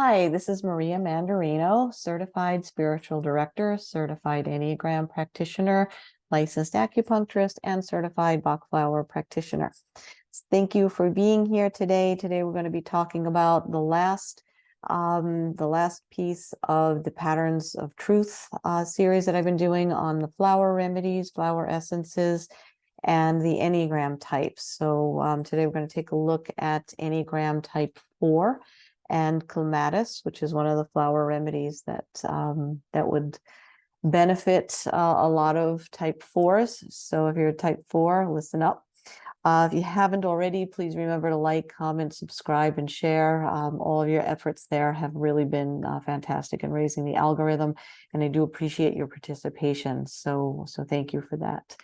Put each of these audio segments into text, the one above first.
Hi, this is Maria Mandarino, certified spiritual director, certified Enneagram practitioner, licensed acupuncturist, and certified Bach flower practitioner. Thank you for being here today. Today we're going to be talking about the last piece of the Patterns of Truth series that I've been doing on the flower remedies, flower essences, and the Enneagram types. So today we're going to take a look at Enneagram Type 4 and Clematis, which is one of the flower remedies that would benefit a lot of Type 4s. So if you're a Type 4, listen up. If you haven't already, please remember to like, comment, subscribe, and share. All of your efforts there have really been fantastic in raising the algorithm, and I do appreciate your participation. So thank you for that.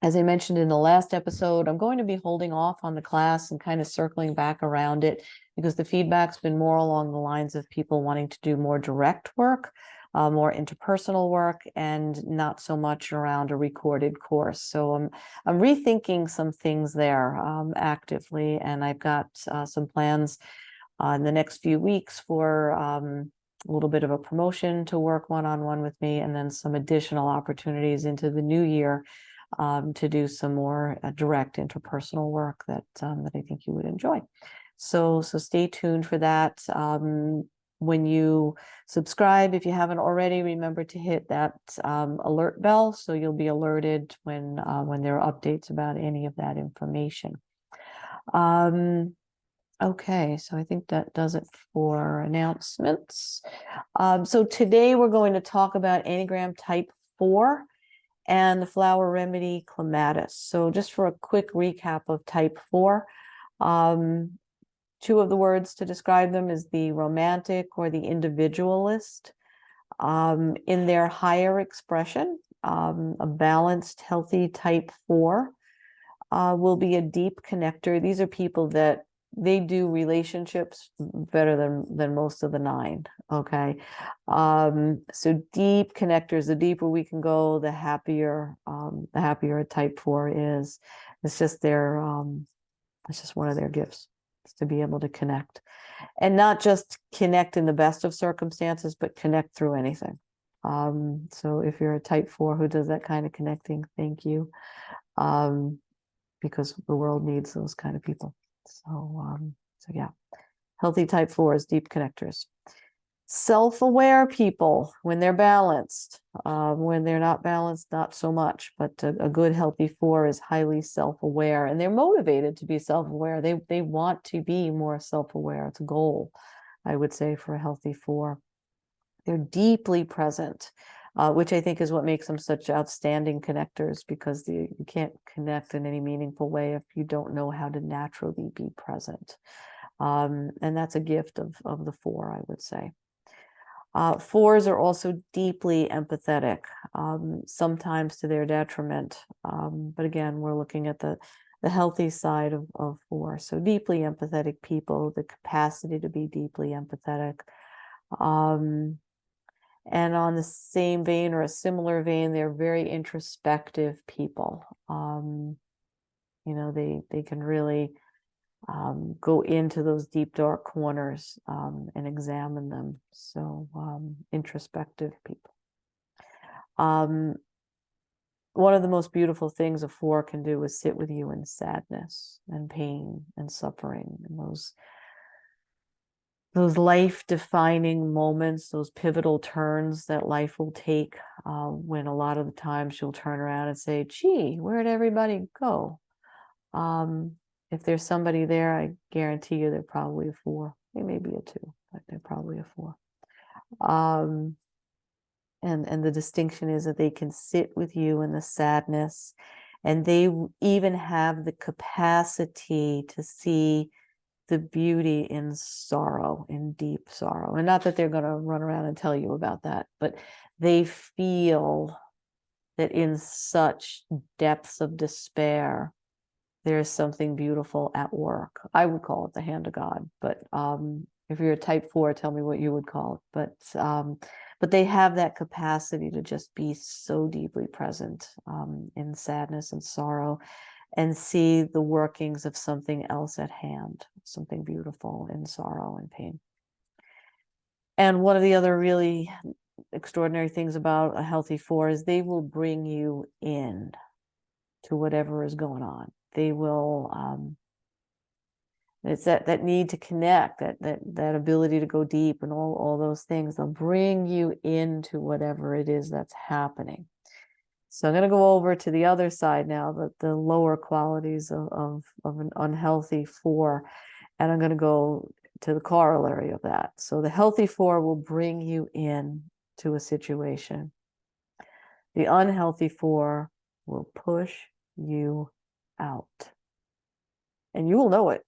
As I mentioned in the last episode, I'm going to be holding off on the class and kind of circling back around it because the feedback's been more along the lines of people wanting to do more direct work, more interpersonal work, and not so much around a recorded course. So I'm rethinking some things there actively, and I've got some plans in the next few weeks for a little bit of a promotion to work one-on-one with me, and then some additional opportunities into the new year to do some more direct interpersonal work that I think you would enjoy. So stay tuned for that. When you subscribe, if you haven't already, remember to hit that alert bell so you'll be alerted when there are updates about any of that information. Okay, so I think that does it for announcements. So today we're going to talk about Enneagram Type 4 and the flower remedy Clematis. So just for a quick recap of Type 4, two of the words to describe them is the romantic or the individualist. In their higher expression, a balanced, healthy Type 4 will be a deep connector. These are people that they do relationships better than most of the 9. Okay. So deep connectors, the deeper we can go, the happier a Type 4 is. It's just it's just one of their gifts, is to be able to connect, and not just connect in the best of circumstances, but connect through anything. So if you're a Type 4 who does that kind of connecting, thank you. Because the world needs those kind of people. So yeah, healthy Type 4s, deep connectors. Self-aware people, when they're balanced. When they're not balanced, not so much, but a good healthy 4 is highly self-aware, and they're motivated to be self-aware. They want to be more self-aware. It's a goal, I would say, for a healthy 4. They're deeply present, which I think is what makes them such outstanding connectors, because you can't connect in any meaningful way if you don't know how to naturally be present. And that's a gift of the 4, I would say. 4s are also deeply empathetic, sometimes to their detriment. But again, we're looking at the healthy side of 4. So deeply empathetic people, the capacity to be deeply empathetic. And on the same vein or a similar vein, they're very introspective people. They can really go into those deep, dark corners and examine them. So introspective people. One of the most beautiful things a 4 can do is sit with you in sadness and pain and suffering, and those life-defining moments, those pivotal turns that life will take, when a lot of the time she'll turn around and say, gee, where'd everybody go? If there's somebody there, I guarantee you they're probably a 4. They may be a 2, but they're probably a 4. And the distinction is that they can sit with you in the sadness, and they even have the capacity to see the beauty in sorrow, in deep sorrow. And not that they're going to run around and tell you about that, but they feel that in such depths of despair, there's something beautiful at work. I would call it the hand of God, but if you're a Type 4, tell me what you would call it. But they have that capacity to just be so deeply present in sadness and sorrow. and see the workings of something else at hand, something beautiful in sorrow and pain. And one of the other really extraordinary things about a healthy 4 is they will bring you in to whatever is going on. They will, it's that need to connect, that ability to go deep and all those things. They'll bring you into whatever it is that's happening. So I'm going to go over to the other side now, the lower qualities of an unhealthy 4, and I'm going to go to the corollary of that. So the healthy 4 will bring you in to a situation. The unhealthy 4 will push you out. And you will know it.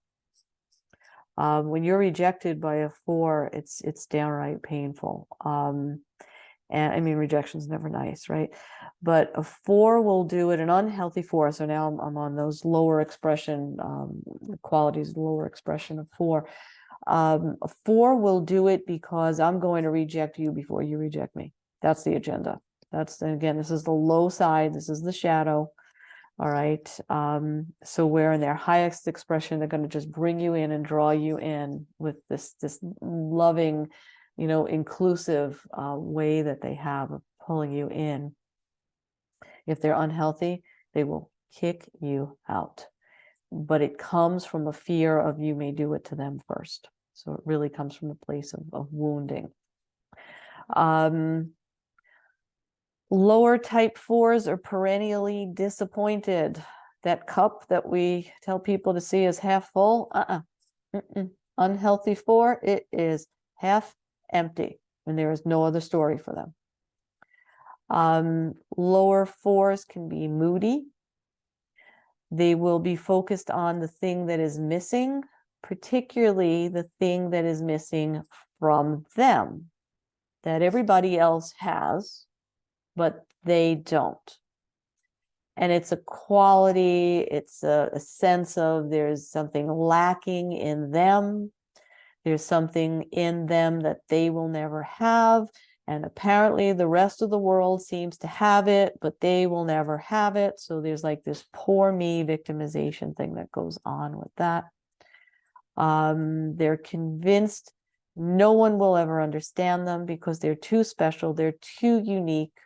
When you're rejected by a 4, it's downright painful. And I mean, rejection's never nice, right? But a 4 will do it, an unhealthy 4. So now I'm on those lower expression qualities, lower expression of 4. A 4 will do it because I'm going to reject you before you reject me. That's the agenda. That's, again, this is the low side. This is the shadow. All right. So where in their highest expression, they're going to just bring you in and draw you in with this loving, inclusive way that they have of pulling you in. If they're unhealthy, they will kick you out. But it comes from a fear of you may do it to them first. So it really comes from a place of wounding. Lower type 4s are perennially disappointed. That cup that we tell people to see as half full, unhealthy 4, it is half empty, and there is no other story for them. Lower 4s can be moody. They will be focused on the thing that is missing, particularly the thing that is missing from them, that everybody else has, but they don't. And it's a quality, it's a sense of there's something lacking in them. There's something in them that they will never have. And apparently the rest of the world seems to have it, but they will never have it. So there's like this poor me victimization thing that goes on with that. They're convinced no one will ever understand them because they're too special, they're too unique,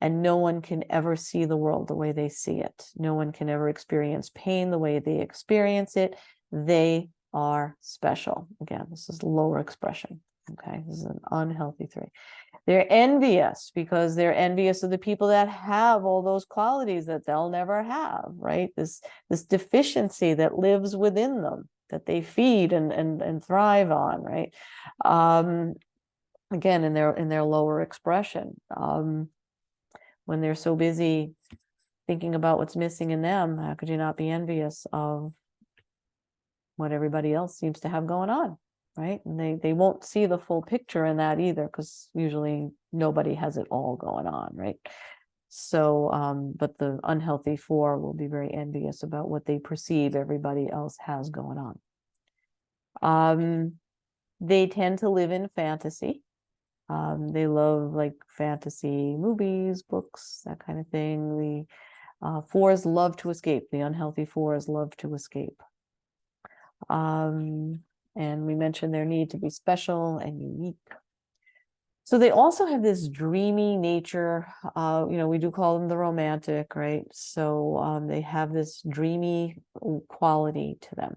and no one can ever see the world the way they see it. No one can ever experience pain the way they experience it. They are special. Again, this is lower expression. Okay, this is an unhealthy 3. They're envious because they're envious of the people that have all those qualities that they'll never have, right? This deficiency that lives within them, that they feed and thrive on, right? Again, in their lower expression. When they're so busy thinking about what's missing in them, how could you not be envious of what everybody else seems to have going on, right? And they won't see the full picture in that either, because usually nobody has it all going on, right? So, but the unhealthy 4 will be very envious about what they perceive everybody else has going on. They tend to live in fantasy. They love like fantasy movies, books, that kind of thing. The 4s love to escape. The unhealthy 4s love to escape. And we mentioned their need to be special and unique. So they also have this dreamy nature. We do call them the romantic, right? So they have this dreamy quality to them.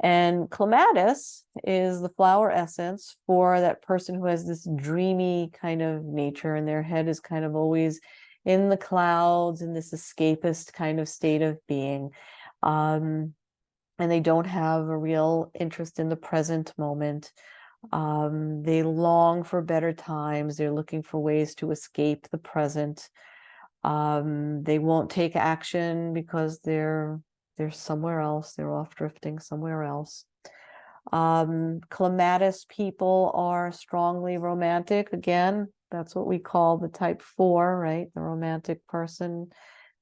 And clematis is the flower essence for that person who has this dreamy kind of nature, and their head is kind of always in the clouds, in this escapist kind of state of being. And they don't have a real interest in the present moment. They long for better times. They're looking for ways to escape the present. They won't take action because they're somewhere else. They're off drifting somewhere else. Clematis people are strongly romantic. Again, that's what we call the type 4, right? The romantic person,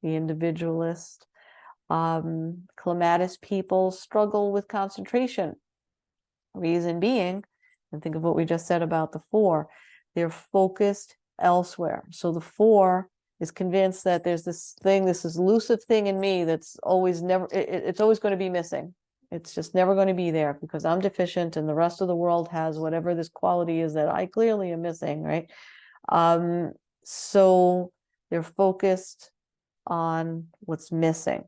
the individualist. Clematis people struggle with concentration. Reason being, and think of what we just said about the 4, they're focused elsewhere. So the 4 is convinced that there's this elusive thing in me that's always it's always going to be missing. It's just never going to be there because I'm deficient and the rest of the world has whatever this quality is that I clearly am missing, right? So they're focused on what's missing.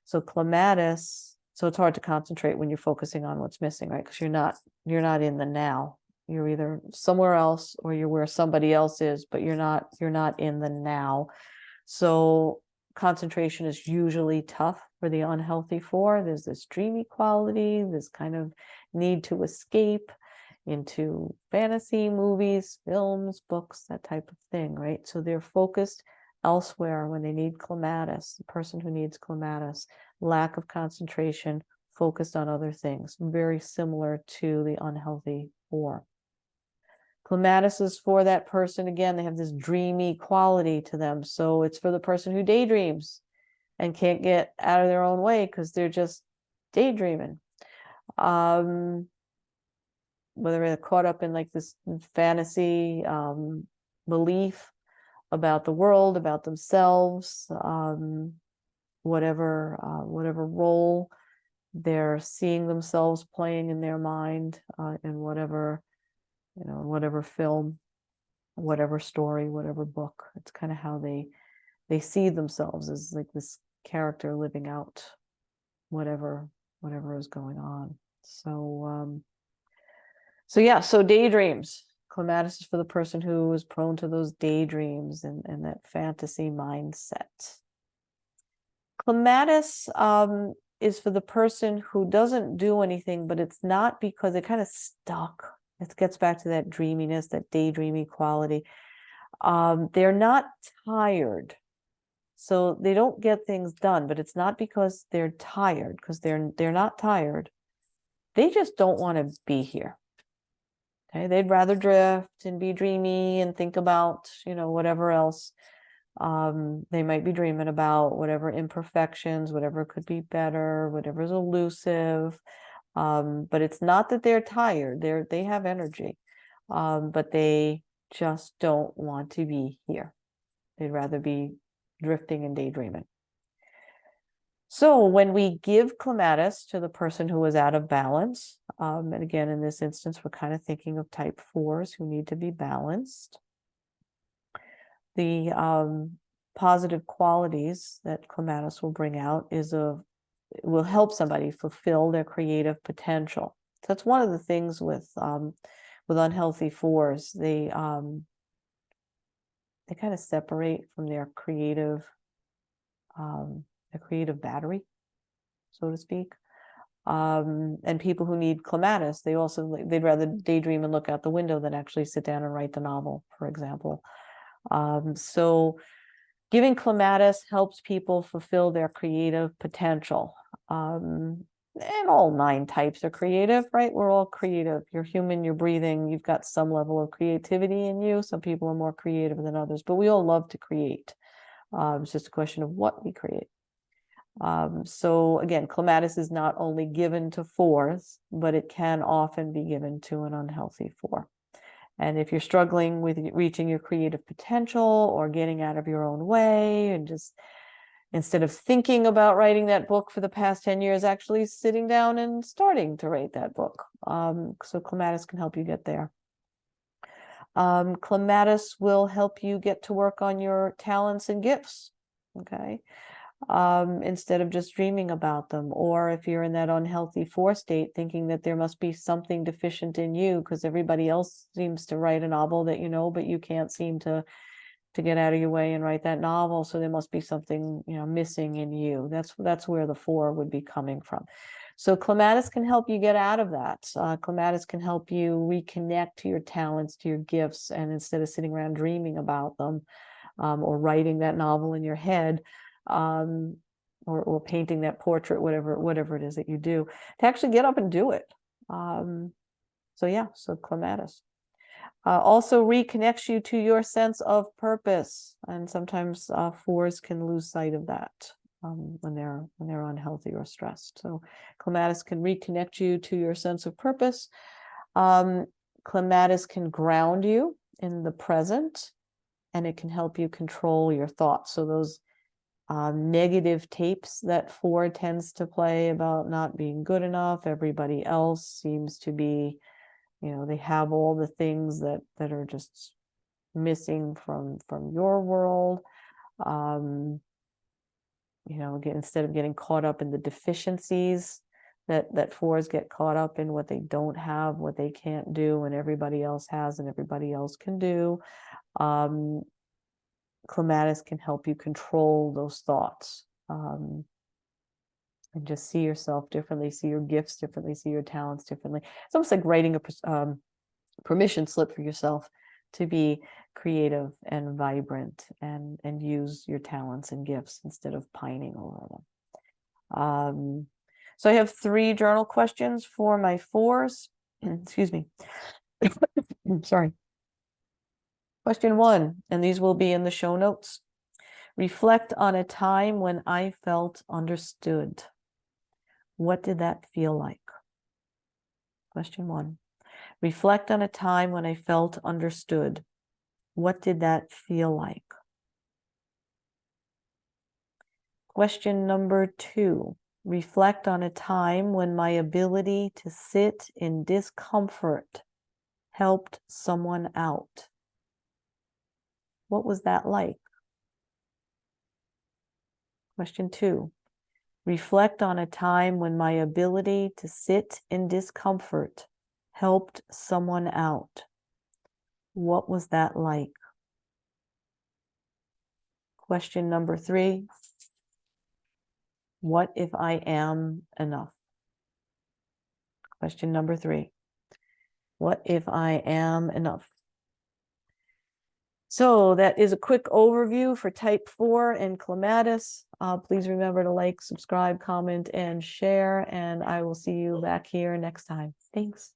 So clematis, so it's hard to concentrate when you're focusing on what's missing, right? Because you're not in the now. You're either somewhere else or you're where somebody else is, but you're not in the now. So concentration is usually tough for the unhealthy four. There's this dreamy quality, this kind of need to escape into fantasy movies, films, books, that type of thing, right? So they're focused elsewhere when they need clematis. The person who needs clematis, lack of concentration, focused on other things, very similar to the unhealthy four. Clematis is for that person, again, they have this dreamy quality to them. So it's for the person who daydreams and can't get out of their own way because they're just daydreaming. Whether they're caught up in like this fantasy belief about the world, about themselves, whatever role they're seeing themselves playing in their mind, in whatever film, whatever story, whatever book. It's kind of how they see themselves as like this character living out whatever is going on. So yeah, so daydreams. Clematis is for the person who is prone to those daydreams and that fantasy mindset. Clematis is for the person who doesn't do anything, but it's not because they're kind of stuck. It gets back to that dreaminess, that daydreamy quality. They're not tired. So they don't get things done, but it's not because they're tired, because they're not tired. They just don't want to be here. Okay, they'd rather drift and be dreamy and think about, whatever else they might be dreaming about, whatever imperfections, whatever could be better, whatever's elusive. But it's not that they're tired. They have energy, but they just don't want to be here. They'd rather be drifting and daydreaming. So when we give clematis to the person who is out of balance, and again, in this instance, we're kind of thinking of type 4s who need to be balanced. The positive qualities that clematis will bring out will help somebody fulfill their creative potential. So that's one of the things with unhealthy 4s. They kind of separate from their creative battery, so to speak. And people who need clematis, they'd rather daydream and look out the window than actually sit down and write the novel, for example. So giving clematis helps people fulfill their creative potential. And all 9 types are creative, right? We're all creative. You're human, you're breathing, you've got some level of creativity in you. Some people are more creative than others, but we all love to create. It's just a question of what we create. So again, clematis is not only given to 4s, but it can often be given to an unhealthy 4. And if you're struggling with reaching your creative potential or getting out of your own way and just instead of thinking about writing that book for the past 10 years, actually sitting down and starting to write that book. So clematis can help you get there. Clematis will help you get to work on your talents and gifts. Okay. Instead of just dreaming about them, or if you're in that unhealthy 4 state thinking that there must be something deficient in you because everybody else seems to write a novel that but you can't seem to get out of your way and write that novel, so there must be something missing in you. That's where the 4 would be coming from. So clematis can help you get out of that. Clematis can help you reconnect to your talents, to your gifts, and instead of sitting around dreaming about them or writing that novel in your head, or painting that portrait, whatever it is that you do, to actually get up and do it. So clematis also reconnects you to your sense of purpose, and sometimes 4s can lose sight of that when they're unhealthy or stressed. So clematis can reconnect you to your sense of purpose. Clematis can ground you in the present. and it can help you control your thoughts. So those negative tapes that 4 tends to play about not being good enough, everybody else seems to be, they have all the things that are just missing from your world. Again, instead of getting caught up in the deficiencies that 4s get caught up in, what they don't have, what they can't do, and everybody else has and everybody else can do. Clematis can help you control those thoughts, and just see yourself differently, see your gifts differently, see your talents differently. It's almost like writing a permission slip for yourself to be creative and vibrant and use your talents and gifts instead of pining over them. So I have 3 journal questions for my 4s. Excuse me. Sorry. Question 1, and these will be in the show notes. Reflect on a time when I felt understood. What did that feel like? Question 1. Reflect on a time when I felt understood. What did that feel like? Question number 2. Reflect on a time when my ability to sit in discomfort helped someone out. What was that like? Question 2. Reflect on a time when my ability to sit in discomfort helped someone out. What was that like? Question number 3. What if I am enough? Question number 3. What if I am enough? So that is a quick overview for type 4 and Clematis. Please remember to like, subscribe, comment, and share, and I will see you back here next time. Thanks.